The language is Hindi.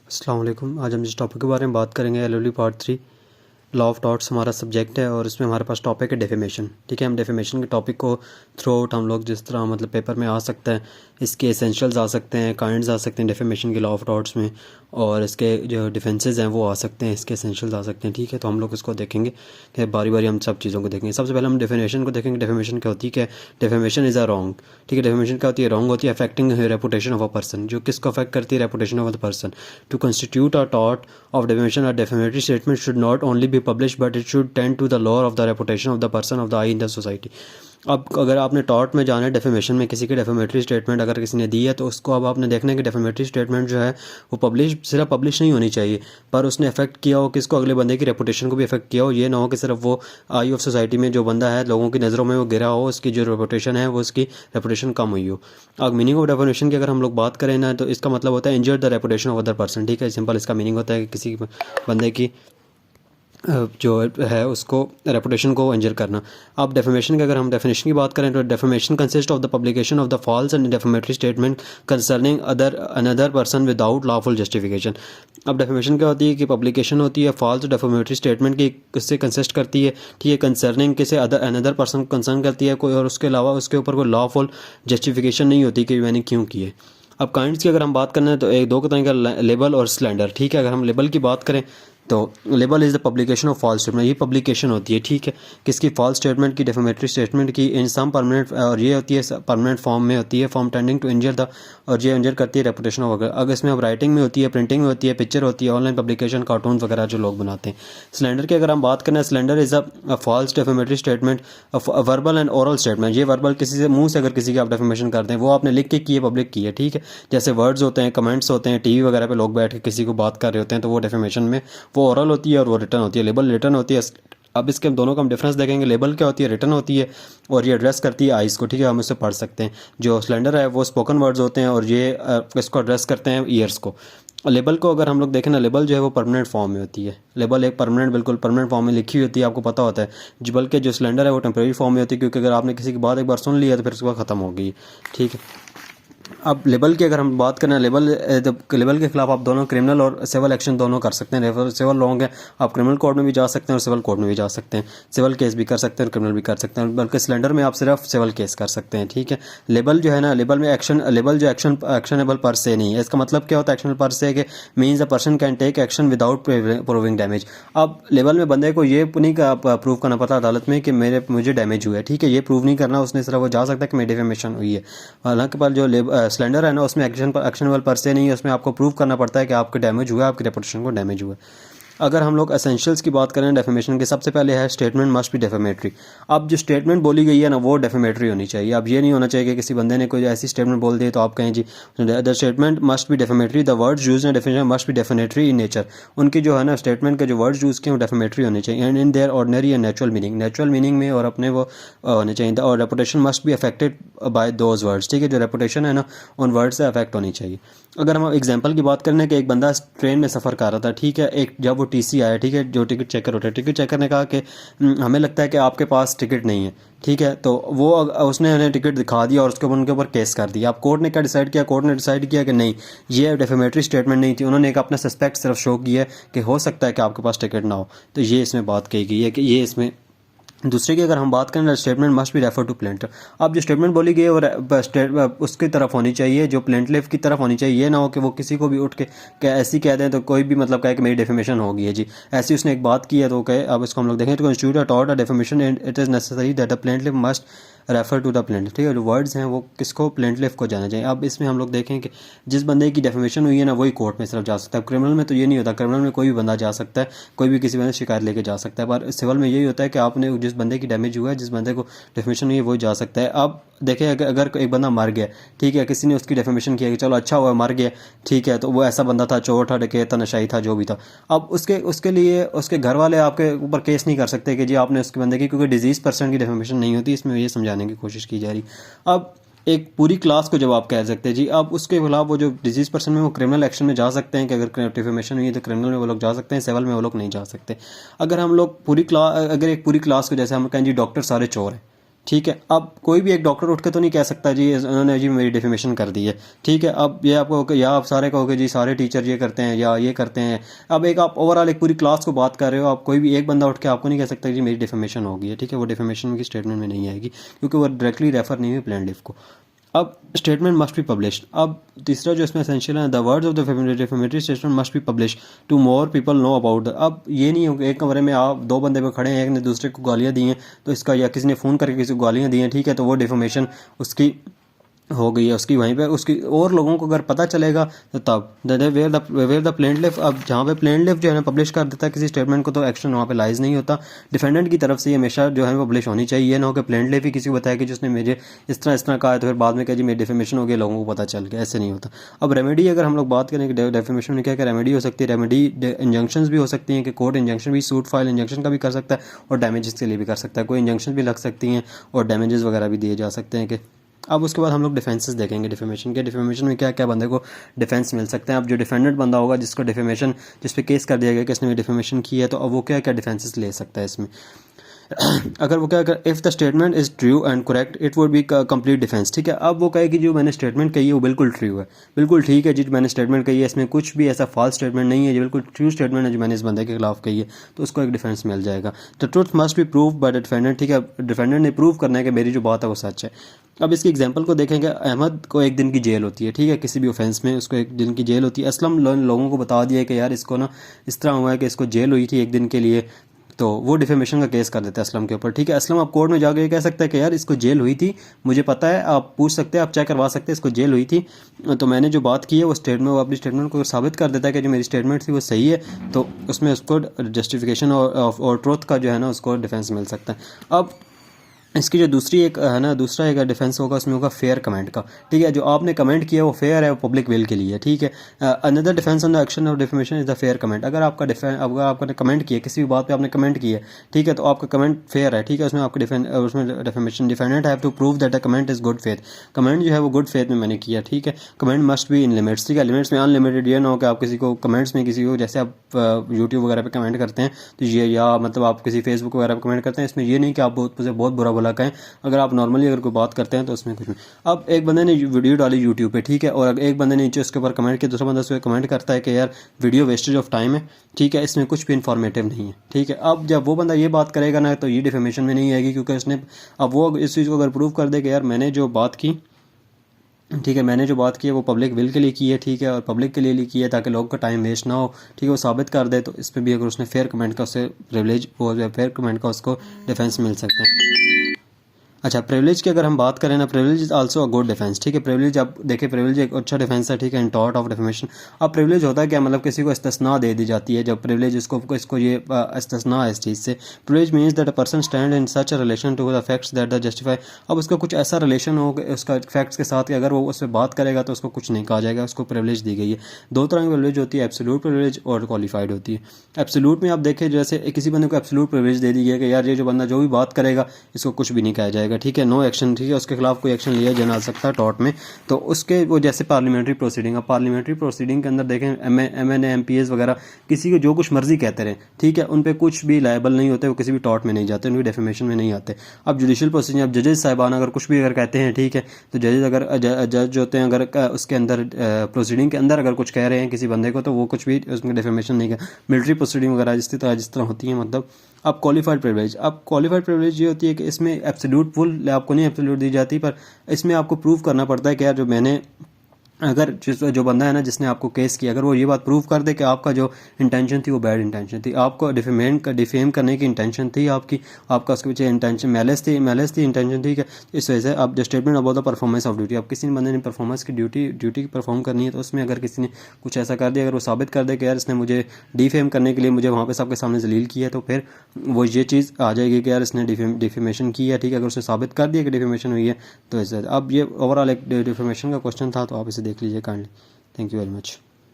अस्सलाम वालेकुम। आज हम जिस टॉपिक के बारे में बात करेंगे LLB part 3 law of torts हमारा सब्जेक्ट है और इसमें हमारे पास टॉपिक है डेफेमेशन। ठीक है, हम डेफेमेशन के टॉपिक को थ्रू आउट हम लोग जिस तरह मतलब पेपर में आ सकता है, इसके एसेंशियल्स आ सकते हैं, काइंड्स आ सकते हैं डेफेमेशन के लॉ ऑफ टॉर्ट्स में, और इसके जो डिफेंसेस हैं वो आ सकते हैं, इसके एसेंशियल्स आ सकते हैं। ठीक है, तो हम लोग इसको देखेंगे कि बारी बारी हम सब चीज़ों को देखेंगे। सबसे पहले हम डेफिनेशन को देखेंगे। डेफेमेशन क्या होती है? Defamation is a wrong. ठीक है, डेफेमेशन क्या होती है? रॉन्ग होती है affecting reputation of a person. जो किसको अफेक्ट करती है? Reputation of the person. To constitute a tort of defamation, a defamatory statement should not only be published but it should tend to the lower of the reputation of the person of the eye in the society. अब अगर आपने टॉर्ट में जाना है डेफेमेशन में, किसी की डेफेमेटरी स्टेटमेंट अगर किसी ने दी है तो उसको अब आपने देखना है कि डेफेमेटरी स्टेटमेंट जो है वो सिर्फ पब्लिश नहीं होनी चाहिए, पर उसने अफेक्ट किया हो किसको? अगले बंदे की रेपुटेशन को भी अफेक्ट किया हो। ये ना हो कि सिर्फ वो आई ऑफ सोसाइटी में जो बंदा है लोगों की नज़रों में वो गिरा हो, उसकी जो रेपुटेशन है वो उसकी रेपुटेशन कम हुई हो। अब मीनिंग ऑफ डेफिनेशन की अगर हम लोग बात करें ना, तो इसका मतलब होता है injure the reputation of other person. ठीक है, सिंपल इसका मीनिंग होता है कि किसी बंदे की जो है उसको रेपुटेशन को इंजर करना। अब डेफेमेशन की अगर हम डेफिनेशन की बात करें तो defamation consist of the publication of the false and defamatory statement concerning another person without lawful justification. अब डेफेमेशन क्या होती है कि पब्लिकेशन होती है फॉल्स डेफेमेटरी स्टेटमेंट की, किससे कंसिस्ट करती है? ठीक है, कंसर्निंग किसे? अनदर पर्सन कंसर्न करती है कोई, और उसके अलावा उसके ऊपर कोई लॉफुल जस्टिफिकेशन नहीं होती कि मैंने क्यों किए। अब काइंड्स की अगर हम बात करें तो एक दो तरह का लेबल और स्लैंडर। ठीक है, अगर हम लेबल की बात करें तो libel is the publication of false statement. ये पब्लिकेशन होती है, ठीक है, किसकी? फॉल्स स्टेटमेंट की, डेफेमेटरी स्टेटमेंट की, इन सम परमानेंट, और ये होती है परमानेंट फॉर्म में होती है, form tending to injure the, और ये इंजर करती है रेपुटेशन ऑफ। अगर इसमें अब राइटिंग में होती है, प्रिंटिंग में होती है, पिक्चर होती है, ऑनलाइन पब्लिकेशन, कार्टून वगैरह जो लोग बनाते हैं। स्लैंडर की अगर हम बात करें, slander is a false defamatory statement, verbal and oral statement. ये वर्बल किसी से मुंह से अगर किसी की आप डेफेमेशन करते हैं वो आपने लिख के की है, पब्लिक की है। ठीक है, जैसे वर्ड्स होते हैं, कमेंट्स होते हैं, टीवी वगैरह पे लोग बैठ के किसी को बात कर रहे होते हैं, तो वो डेफेमेशन में वो ओरल होती है और वो रिटर्न होती है। लेबल रिटर्न होती है। अब इसके दोनों का हम डिफरेंस देखेंगे। लेबल क्या होती है? रिटर्न होती है, और ये एड्रेस करती है आइज़ को। ठीक है, हम इससे पढ़ सकते हैं। जो स्लेंडर है वो स्पोकन वर्ड्स होते हैं, और ये इसको एड्रेस करते हैं ईयर्स को। लेबल को अगर हम लोग देखें ना, लेबल जो है वो परमानेंट फॉर्म में होती है। लेबल एक परमानेंट, बिल्कुल परमानेंट फॉर्म में लिखी हुई होती है, आपको पता होता है। बल्कि जो स्लेंडर है वो टेम्परेरी फॉर्म में होती है, क्योंकि अगर आपने किसी की बात एक बार सुन लिया तो फिर उसके बाद ख़त्म हो गई। ठीक है, अब लेबल की अगर हम बात करें, लेबल के खिलाफ आप दोनों क्रिमिनल और सिविल एक्शन दोनों कर सकते हैं। सिविल लॉन्ग है, आप क्रिमिनल कोर्ट में भी जा सकते हैं और सिविल कोर्ट में भी जा सकते हैं। सिविल केस भी कर सकते हैं और क्रिमिनल भी कर सकते हैं, बल्कि सिलेंडर में आप सिर्फ सिविल केस कर सकते हैं। ठीक है, लेबल जो है ना, लेबल में लेबल जो एक्शनेबल पर से नहीं है। इसका मतलब क्या होता है एक्शनेबल पर से? कि means a person can take action without proving damage. अब लेबल में बंदे को ये नहीं प्रूव करना पड़ता अदालत में कि मुझे डैमेज हुआ है। ठीक है, ये प्रूव नहीं करना उसने, सिर्फ वो जा सकता है कि मेरी डिफेमेशन हुई है। हालांकि पर जो स्लेंडर है ना, उसमें एक्शनेबल पर से नहीं है, उसमें आपको प्रूव करना पड़ता है कि आपको डैमेज हुआ है, आपकी रेपुटेशन को डैमेज हुआ है। अगर हम लोग एसेंशियल्स की बात करें डेफेमेशन के, सबसे पहले है स्टेटमेंट मस्ट बी डेफेमेटरी। अब जो स्टेटमेंट बोली गई है ना वो डेफेमेटरी होनी चाहिए। अब ये नहीं होना चाहिए कि किसी बंदे ने कोई ऐसी स्टेटमेंट बोल दी तो आप कहें जी the statement must be defamatory, the words use in definition must be defamatory in nature. उनकी जो है ना स्टेटमेंट के जो वर्ड्स यूज़ किए वो डेफेमेटरी होने चाहिए, and in their ordinary and natural meaning में, और अपने वो होने चाहिए। और reputation must be affected by those words. ठीक है, जो रेपुटेशन है ना उन वर्ड से अफेक्ट होनी चाहिए। अगर हम एग्जांपल की बात करें कि एक बंदा ट्रेन में सफ़र कर रहा था, ठीक है, एक जब वो टीसी आया, ठीक है, जो टिकट चेकर होता है, टिकट चेकर ने कहा कि हमें लगता है कि आपके पास टिकट नहीं है। ठीक है, तो वो उसने उन्हें टिकट दिखा दिया और उसके उनके ऊपर केस कर दिया। अब कोर्ट ने क्या डिसाइड किया? कोर्ट ने डिसाइड किया कि नहीं, ये डेफेमेटरी स्टेटमेंट नहीं थी। उन्होंने एक अपना सस्पेक्ट सिर्फ शो किया कि हो सकता है कि आपके पास टिकट ना हो, तो ये इसमें बात कही गई है कि ये इसमें। दूसरे की अगर हम बात करें, statement must be refer to plaintiff. अब जो स्टेटमेंट बोली गई है वो उसकी तरफ होनी चाहिए, जो प्लेंटिफ की तरफ होनी चाहिए। ये ना हो कि वो किसी को भी उठ के ऐसी कह दें तो कोई भी मतलब कहे कि मेरी डेफेमेशन हो गई है जी, ऐसी उसने एक बात की है तो कहे। अब इसको हम लोग देखें तो constitute a tort a defamation and it is necessary that the plaintiff must refer to the plaintiff. ठीक है, जो वर्ड्स हैं वो किसको? प्लेंटिफ को जाना चाहिए। अब इसमें हम लोग देखें कि जिस बंदे की डेफेमेशन हुई है ना वही कोर्ट में सिर्फ जा सकता है। क्रिमिनल में तो ये नहीं होता, क्रिमिनल में कोई भी बंदा जा सकता है, कोई भी किसी बंदे शिकायत लेके जा सकता है, पर सिविल में यही होता है कि आपने जिस बंदे की डैमेज हुआ है, जिस बंदे को डेफेमेशन हुई है वही जा सकता है। अब देखें अगर एक बंदा मर गया, ठीक है, किसी ने उसकी डेफेमेशन किया कि चलो अच्छा हुआ मर गया, ठीक है, तो वो ऐसा बंदा था, चोर था, डकैत था, नशाई था, जो भी था। अब उसके लिए उसके घर वाले आपके ऊपर केस नहीं कर सकते कि जी आपने उसके बंदे की, क्योंकि डिजीज़ पर्सन की डेफेमेशन नहीं होती। इसमें ये समझाने की कोशिश की जा रही। अब एक पूरी क्लास को जब आप कह सकते हैं जी, अब उसके खिलाफ वो जो डिजीज़ पर्सन में वो क्रिमिनल एक्शन में जा सकते हैं कि अगर डेफेमेशन हुई है तो क्रिमिनल में वो लोग जा सकते हैं, सिविल में वो लोग नहीं जा सकते। अगर हम लोग अगर एक पूरी क्लास को, जैसे हम कहें जी डॉक्टर सारे चोर हैं, ठीक है। अब कोई भी एक डॉक्टर उठ के तो नहीं कह सकता जी उन्होंने जी मेरी डिफेमेशन कर दी है, ठीक है। अब ये आपको या आप सारे कहोगे जी सारे टीचर ये करते हैं या ये करते हैं। अब एक आप ओवरऑल एक पूरी क्लास को बात कर रहे हो, आप कोई भी एक बंदा उठ के आपको नहीं कह सकता जी मेरी डिफेमेशन हो गई है, ठीक है। वो डिफेमेशन की स्टेटमेंट में नहीं आएगी क्योंकि वो डायरेक्टली रेफर नहीं हुई प्लेंटिफ को। अब स्टेटमेंट मस्ट बी पब्लिश्ड। अब तीसरा जो इसमें एसेंशियल है, the words of the defamatory statement must be publish to more people know about the. अब ये नहीं हो कि एक कमरे में आप दो बंदे पे खड़े हैं, एक ने दूसरे को गालियाँ दी हैं तो इसका, या किसी ने फ़ोन करके किसी को गालियाँ दी हैं, ठीक है, तो वो डिफेमेशन उसकी हो गई है, उसकी वहीं पे उसकी और लोगों को अगर पता चलेगा तो तब वेयर द प्लेंटिफ। अब जहाँ पे प्लेंटिफ जो है ना पब्लिश कर देता है किसी स्टेटमेंट को तो एक्शन वहाँ पे लाइज नहीं होता। डिफेंडेंट की तरफ से ये हमेशा जो है पब्लिश होनी चाहिए, ये ना हो कि प्लेंटिफ ही किसी को बताया कि जिसने मुझे इस तरह कहा है तो फिर बाद में कहा जी मेरी डिफेमेशन हो गई, लोगों को पता चल गया, ऐसे नहीं होता। अब रेमेडी अगर हम लोग बात करें कि डिफेमेशन में क्या क्या रेमेडी हो सकती है, रेमेडी इंजंक्शंस भी हो सकती हैं कि कोर्ट इंजंक्शन भी सूट फाइल इंजंक्शन का भी कर सकता है और डैमेजेस के लिए भी कर सकता है, कोई इंजंक्शन भी लग सकती हैं और डैमेजेस वगैरह भी दिए जा सकते हैं कि। अब उसके बाद हम लोग डिफेंसेस देखेंगे डिफेमेशन के। डिफेमेशन में क्या क्या बंदे को डिफेंस मिल सकते हैं। अब जो डिफेंडेंट बंदा होगा जिसको डिफेमेशन, जिस पे केस कर दिया गया कि इसने डिफेमेशन की है, तो अब वो क्या क्या डिफेंसेस ले सकता है इसमें। अगर वो क्या कर, if the statement is true and correct it would be complete defence, ठीक है। अब वो कहे कि जो मैंने स्टेटमेंट कही है वो बिल्कुल ट्रू है, बिल्कुल ठीक है जी मैंने स्टेटमेंट कही है, इसमें कुछ भी ऐसा फॉल्स स्टेटमेंट नहीं है, जो बिल्कुल ट्रू स्टेटमेंट है जो मैंने इस बंदे के खिलाफ कही है, तो उसको एक डिफेंस मिल जाएगा। The truth must be prove by the defendant, ठीक है। डिफेंडेंट ने प्रूव करना है कि मेरी जो बात है वो सच है। अब इसकी एग्जांपल को देखेंगे, अहमद को एक दिन की जेल होती है, ठीक है, किसी भी ऑफेंस में उसको एक दिन की जेल होती है। असलम लोगों को बता दिया कि यार इसको ना इस तरह हुआ है कि इसको जेल हुई थी एक दिन के लिए, तो वो डिफेमेशन का केस कर देते हैं असलम के ऊपर, ठीक है। असलम आप कोर्ट में जाकर ये कह सकते हैं कि यार इसको जेल हुई थी, मुझे पता है, आप पूछ सकते हैं, आप चेक करवा सकते हैं, इसको जेल हुई थी, तो मैंने जो बात की है वो स्टेटमेंट, वो अपनी स्टेटमेंट को साबित कर देता है कि जो मेरी स्टेटमेंट थी वो सही है, तो उसमें उसको जस्टिफिकेशन और ट्रुथ का जो है ना उसको डिफेंस मिल सकता है। अब इसकी जो दूसरी एक है ना, दूसरा एक डिफेंस होगा उसमें होगा फेयर कमेंट का, ठीक है। जो आपने कमेंट किया वो फेयर है, वो पब्लिक विल के लिए, ठीक है। Another defence on the action of defamation is the fair comment. अगर आपने कमेंट किया किसी भी बात पे आपने कमेंट किया, ठीक है, तो आपका कमेंट फेयर है, ठीक है। उसमें आपका उसमें defamation defendant have to prove that the comment is good faith. Comment जो है वो गुड फेथ में मैंने किया, ठीक है। Comment must be in limits, ठीक है। लिमिट्स में अनलिमिटेड ये ना हो कि आप किसी को कमेंट्स में किसी को, जैसे आप यूट्यूब वगैरह पे कमेंट करते हैं तो ये, या मतलब आप किसी फेसबुक वगैरह पे कमेंट करते हैं, इसमें ये नहीं कि आप बहुत बुरा भला कहें। अगर आप नॉर्मली अगर कोई बात करते हैं तो उसमें कुछ नहीं। अब एक बंदे ने वीडियो डाली यूट्यूब पे, ठीक है, और एक बंदे ने नीचे उसके ऊपर कमेंट किया, दूसरा बंदा उस पर कमेंट करता है कि यार वीडियो वेस्टेज ऑफ टाइम है, ठीक है, इसमें कुछ भी इन्फॉर्मेटिव नहीं है, ठीक है। अब जब वो बंदा ये बात करेगा ना तो ये डिफेमेशन में नहीं आएगी क्योंकि उसने, अब वो इस चीज़ को अगर प्रूव कर दे कि यार मैंने जो बात की, ठीक है, मैंने जो बात की है वो पब्लिक विल के लिए की है, ठीक है, और पब्लिक के लिए की है ताकि लोगों का टाइम वेस्ट ना हो, ठीक है, वो साबित कर दे, तो इस पर भी अगर उसने फेयर कमेंट का उससे प्रिविलेज, वो फेयर कमेंट का उसको डिफेंस मिल सकता है। अच्छा, प्रिविलेज की अगर हम बात करें ना, privilege is also a good defence, ठीक है। प्रिविलेज आप देखिए, प्रिविलेज एक अच्छा डिफेंस है, ठीक है, इन टॉर्ट ऑफ डिफेमेशन। अब प्रिविलेज होता है क्या, मतलब किसी को इस्तिस्ना दे दी जाती है, जब प्रिविलेज इसको ये इस्तिस्ना है इस चीज़ से। Privilege means that a person stand in such a relation to the facts that the justify. अब उसका कुछ ऐसा रिलेशन हो उसका फैक्ट्स के साथ कि अगर वो उस पर बात करेगा तो उसको कुछ नहीं कहा जाएगा, उसको प्रिविलेज दी गई है। दो तरह की प्रिविलेज होती है, एब्सोल्यूट प्रिविलेज और क्वालिफाइड होती है। एब्सोल्यूट में आप देखें, जैसे किसी बंदे को एब्सोल्यूट प्रिविलेज दे दी गई है कि यार ये जो बंदा जो भी बात करेगा इसको कुछ भी नहीं कहा जाएगा, ठीक है, नो एक्शन, ठीक है, उसके खिलाफ कोई एक्शन लिया जा सकता है टॉर्ट में, तो उसके वो जैसे पार्लियामेंट्री प्रोसीडिंग। अब पार्लियामेंट्री प्रोसीडिंग के अंदर देखें MNA MPs वगैरह किसी को जो कुछ मर्जी कहते रहे, ठीक है, उन पे कुछ भी लायबल नहीं होते, वो किसी भी टॉर्ट में नहीं जाते, उनकी डेफेमेशन में नहीं आते। अब जुडिशल प्रोसीडिंग, अब जजेस साहिबान अगर कुछ भी अगर कहते हैं, ठीक है, तो जजेस अगर जज होते हैं अगर उसके अंदर प्रोसीडिंग के अंदर अगर कुछ कह रहे हैं किसी बंदे को, तो वो कुछ भी उसमें डेफेमेशन नहीं है। मिलिट्री प्रोसीडिंग वगैरह जिस तरह होती है, मतलब। अब क्वालिफाइड प्रिविलेज, अब क्वालिफाइड प्रिविलेज ये होती है कि इसमें एब्सोल्यूट फुल आपको नहीं एब्सोल्यूट दी जाती, पर इसमें आपको प्रूव करना पड़ता है कि यार जो मैंने, अगर जो बंदा है ना जिसने आपको केस किया, अगर वो ये बात प्रूव कर दे कि आपका जो इंटेंशन थी वो बैड इंटेंशन थी, आपको डिफेम करने की इंटेंशन थी आपका उसके पीछे इंटेंशन मैलेस थी इंटेंशन, ठीक है, इस वजह से अब जो statement about the performance of duty, अब किसी बंदे ने परफॉर्मेंस की ड्यूटी परफॉर्म करनी है, तो उसमें अगर किसी ने कुछ ऐसा कर दिया, अगर वो साबित कर दे कि यार इसने मुझे डिफेम करने के लिए मुझे वहाँ पर सबके सामने जलील किया है, तो फिर वो ये चीज़ आ जाएगी कि यार इसने डिफेमेशन की है, ठीक है। अगर उसने साबित कर दिया कि डिफेमेशन हुई है तो इससे अब ये ओवरऑल एक डिफेमेशन का क्वेश्चन था, तो आप इसे देख लीजिए kindly. Thank you very much.